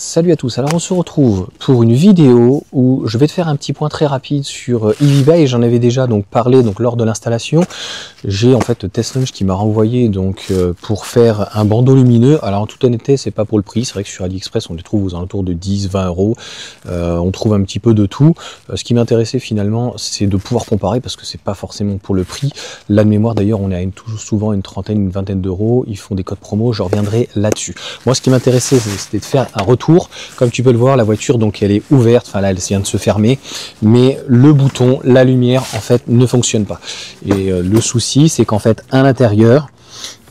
Salut à tous, alors on se retrouve pour une vidéo où je vais te faire un petit point très rapide sur Evibuy. J'en avais déjà donc parlé lors de l'installation. J'ai en fait TestLaunch qui m'a renvoyé pour faire un bandeau lumineux. Alors en toute honnêteté, c'est pas pour le prix, c'est vrai que sur AliExpress on les trouve aux alentours de 10-20 euros. On trouve un petit peu de tout. Ce qui m'intéressait finalement, c'est de pouvoir comparer parce que c'est pas forcément pour le prix. Là de mémoire d'ailleurs, on est à souvent une trentaine, une vingtaine d'euros. Ils font des codes promo, je reviendrai là-dessus. Moi ce qui m'intéressait, c'était de faire un retour. Comme tu peux le voir, la voiture donc elle est ouverte, enfin là elle vient de se fermer, mais le bouton, la lumière en fait ne fonctionne pas. Et le souci c'est qu'en fait à l'intérieur,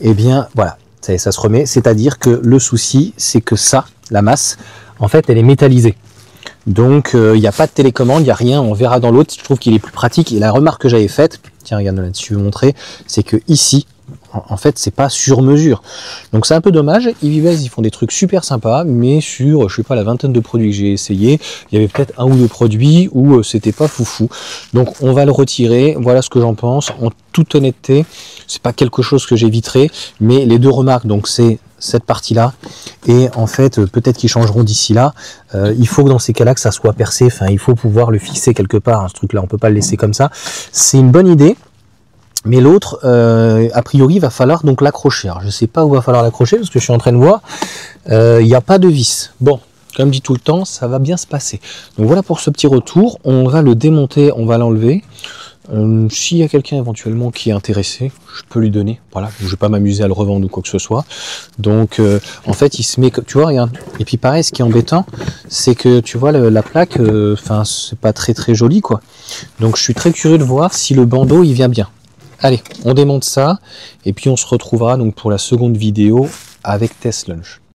eh bien voilà, ça se remet, c'est-à-dire que le souci c'est que ça, la masse, en fait elle est métallisée. Donc il n'y a pas de télécommande, il n'y a rien, on verra dans l'autre, je trouve qu'il est plus pratique. Et la remarque que j'avais faite, tiens regarde là-dessus, je vais vous montrer, c'est que ici, en fait c'est pas sur mesure, donc c'est un peu dommage. Evibuy ils font des trucs super sympas, mais sur je sais pas la vingtaine de produits que j'ai essayé, il y avait peut-être un ou deux produits où c'était pas foufou, donc on va le retirer. Voilà ce que j'en pense en toute honnêteté. C'est pas quelque chose que j'éviterai, mais les deux remarques, donc c'est cette partie là et en fait peut-être qu'ils changeront d'ici là. Il faut que dans ces cas là que ça soit percé, enfin il faut pouvoir le fixer quelque part, hein, ce truc là on peut pas le laisser comme ça. C'est une bonne idée. Mais l'autre, a priori, il va falloir donc l'accrocher. Alors, je ne sais pas où va falloir l'accrocher parce que je suis en train de voir. Il n'y a pas de vis. Bon, comme dit tout le temps, ça va bien se passer. Donc voilà pour ce petit retour. On va le démonter, on va l'enlever. S'il y a quelqu'un éventuellement qui est intéressé, je peux lui donner. Voilà, je ne vais pas m'amuser à le revendre ou quoi que ce soit. Donc, en fait, il se met, tu vois, regarde. Et puis pareil, ce qui est embêtant, c'est que tu vois la plaque, enfin, c'est pas très très joli, quoi. Donc, je suis très curieux de voir si le bandeau il vient bien. Allez, on démonte ça et puis on se retrouvera donc pour la seconde vidéo avec TestLaunch.